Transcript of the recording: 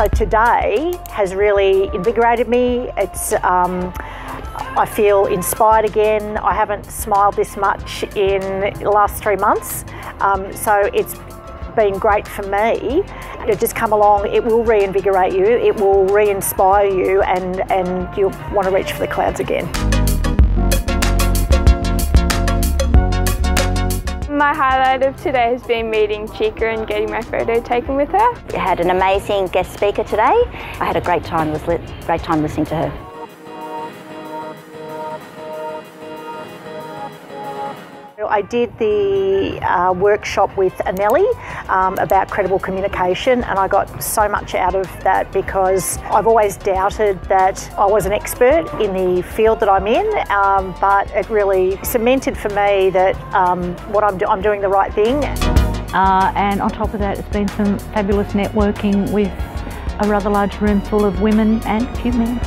So today has really invigorated me. I feel inspired again. I haven't smiled this much in the last 3 months. So it's been great for me. Just come along, it will reinvigorate you, it will re-inspire you, and you'll want to reach for the clouds again. My highlight of today has been meeting Chica and getting my photo taken with her. I had an amazing guest speaker today. I had a great time listening to her. I did the workshop with Anneli about credible communication, and I got so much out of that because I've always doubted that I was an expert in the field that I'm in, but it really cemented for me that I'm doing the right thing. And on top of that, it's been some fabulous networking with a rather large room full of women and a few men.